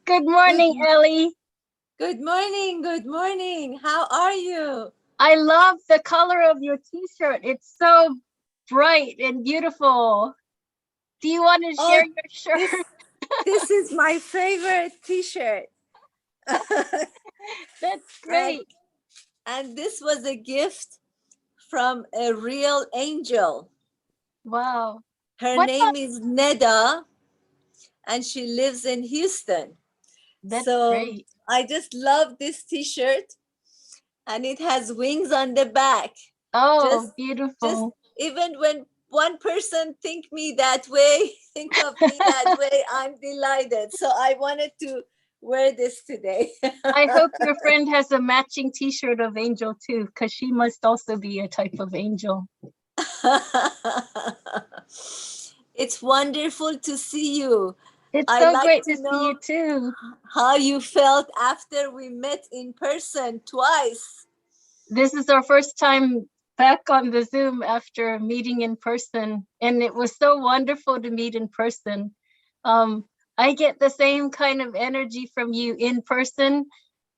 Good Good, morning, Ellie. good morning. Good morning. How are you? I love the color of your t-shirt. It's so bright and beautiful. Do you want to share Oh, your shirt? this this is my favorite t-shirt. That's and great. and this was a gift from a real angel. Wow. Her What's name up? is Neda and she lives in Houston. That's So great. I just love this t-shirt and it has wings on the back. Oh, Just beautiful. even when one person think of me that way, I'm delighted. So I wanted to wear this today. I hope your friend has a matching t-shirt of angel too, because she must also be a type of angel. It's wonderful to see you. It's I so like great to to see you know too. how you felt after we met in person twice. This is our first time back on the Zoom after meeting in person, and it was so wonderful to meet in person. Um, I get the same kind of energy from you in person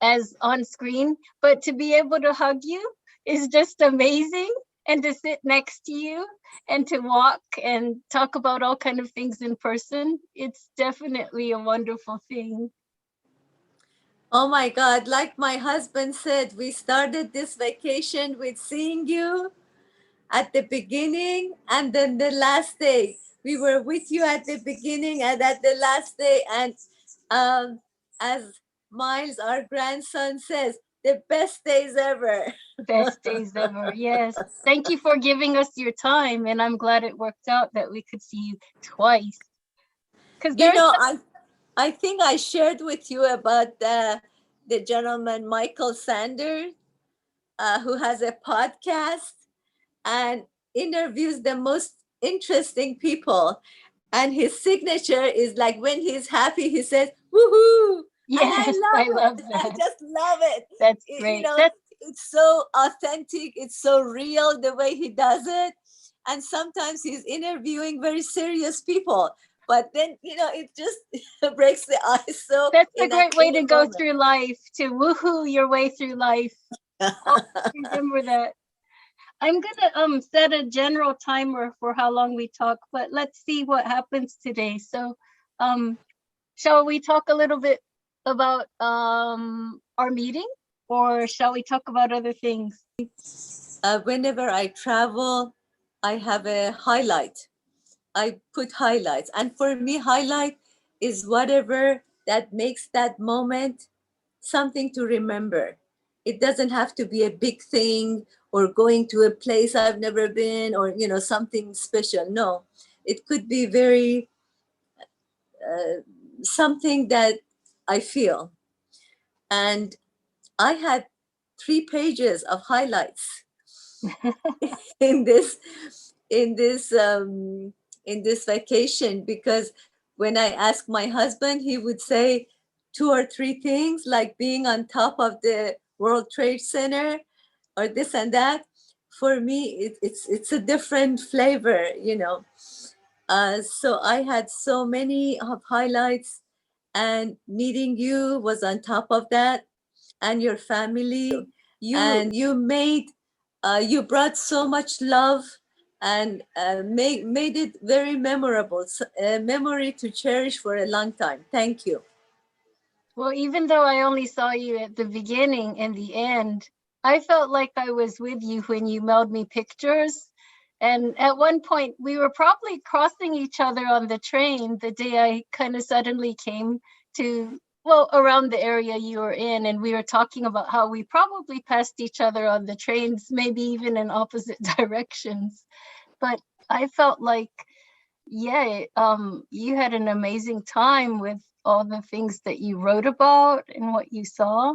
as on screen, but to be able to hug you is just amazing, and to sit next to you and to walk and talk about all kind of things in person, it's definitely a wonderful thing. Oh my God, like my husband said, we started this vacation with seeing you at the beginning and then the last day. We were with you at the beginning and at the last day. And um, as Miles, our grandson, says, the best days ever. Best days ever. Yes. Thank you for giving us your time. And I'm glad it worked out that we could see you twice. Because You there's know, I think I shared with you about the gentleman, Michael Sanders, who has a podcast and interviews the most interesting people. And his signature is like when he's happy, he says, woohoo. And I yes, I love love it. I that. just love it. That's You great. know, That's it's so authentic, it's so real the way he does it. And sometimes he's interviewing very serious people. But then, it just breaks the ice so that's a in great way in to a go moment. through life, to woohoo your way through life. Always remember that. I'm gonna set a general timer for how long we talk, but let's see what happens today. So um shall we talk a little bit about our meeting, or shall we talk about other things? Whenever I travel, I have a highlight. I put highlights. And for me, highlight is whatever that makes that moment something to remember. It doesn't have to be a big thing or going to a place I've never been or, something special. No, it could be very something that I feel. And I had 3 pages of highlights in this in this in this vacation because when I asked my husband, he would say 2 or 3 things like being on top of the World Trade Center or this and that. For me, it's a different flavor. So I had so many of highlights, and meeting you was on top of that, and your family. You made you brought so much love and made it very memorable, a memory to cherish for a long time. Thank you. Well, even though I only saw you at the beginning and the end, I felt like I was with you when you mailed me pictures. And at one point, we were probably crossing each other on the train the day I kind of suddenly came to, well, around the area you were in. And we were talking about how we probably passed each other on the trains, maybe even in opposite directions. But I felt like, yeah, you had an amazing time with all the things that you wrote about and what you saw.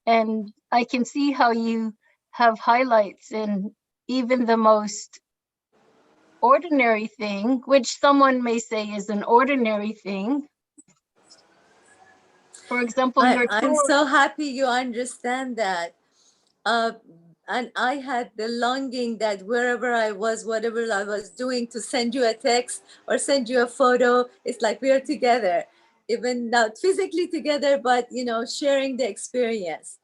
And I can see how you have highlights in even the most ordinary thing, which someone may say is an ordinary thing. For example, your I'm tour. so happy you understand that. Uh, and I had the longing that wherever I was, whatever I was doing, to send you a text or send you a photo. It's like we are together. even not physically together, but sharing the experience.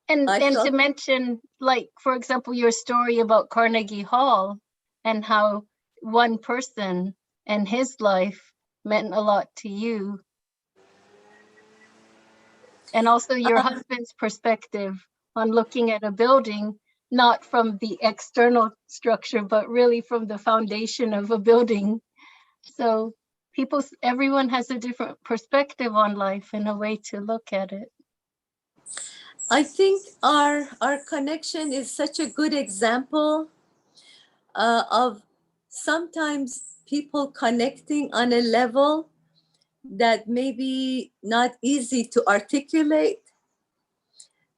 And I to felt mention, like, for example, your story about Carnegie Hall and how one person and his life meant a lot to you. And also your husband's perspective on looking at a building, not from the external structure, but really from the foundation of a building. So everyone has a different perspective on life and a way to look at it. I think our connection is such a good example of sometimes people connecting on a level that maybe not easy to articulate,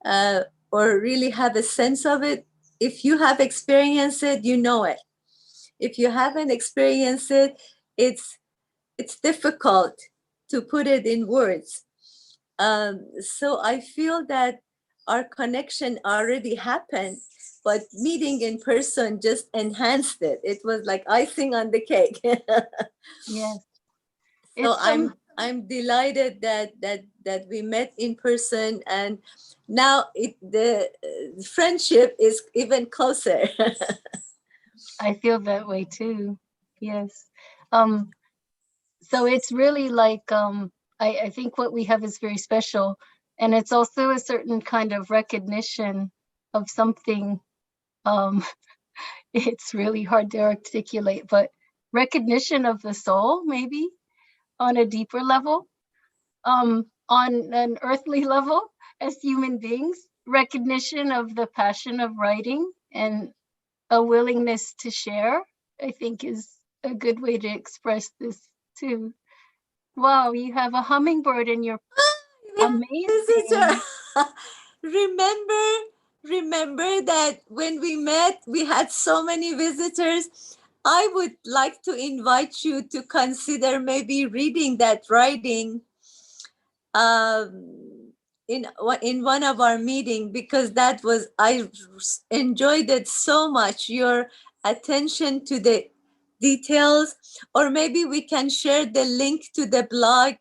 uh, or really have a sense of it. If you have experienced it, you know it. If you haven't experienced it, it's difficult to put it in words. So I feel that our connection already happened, but meeting in person just enhanced it. It was like icing on the cake. Yes. So It's I'm delighted that we met in person, and now the friendship is even closer. I feel that way too. Yes. Um, so it's really like I think what we have is very special. And it's also a certain kind of recognition of something. Um, it's really hard to articulate, but recognition of the soul, maybe on a deeper level, on an earthly level as human beings, recognition of the passion of writing and a willingness to share, I think is a good way to express this too. Wow, you have a hummingbird in your Visitor. amazing. remember remember that when we met, we had so many visitors. I would like to invite you to consider maybe reading that writing um, in one of our meeting, because that was, I enjoyed it so much, your attention to the details. Or maybe we can share the link to the blog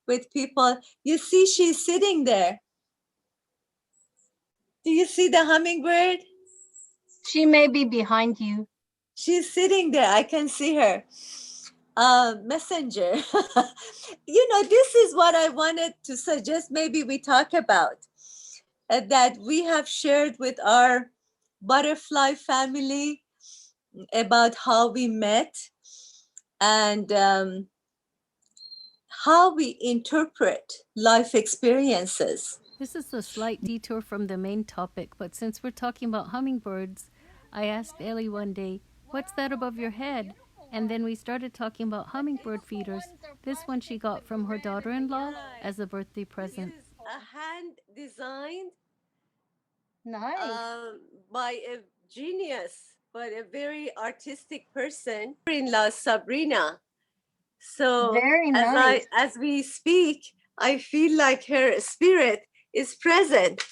with people. You see, she's sitting there. Do you see the hummingbird? She may be behind you. She's sitting there. I can see her. Messenger. This is what I wanted to suggest. Maybe we talk about that we have shared with our butterfly family about how we met, and how we interpret life experiences. This is a slight detour from the main topic, but since we're talking about hummingbirds, I asked Ellie one day, "What's that above your head?" And then we started talking about hummingbird feeders. This one she got from her daughter in law as a birthday present. This is a hand designed Nice. by a genius, but a very artistic person, in-law Sabrina. So Very nice. as we speak, I feel like her spirit is present.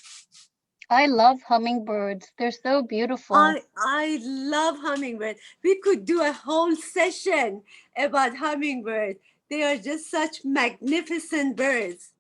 I love hummingbirds. They're so beautiful. I love hummingbirds. We could do a whole session about hummingbirds. They are just such magnificent birds.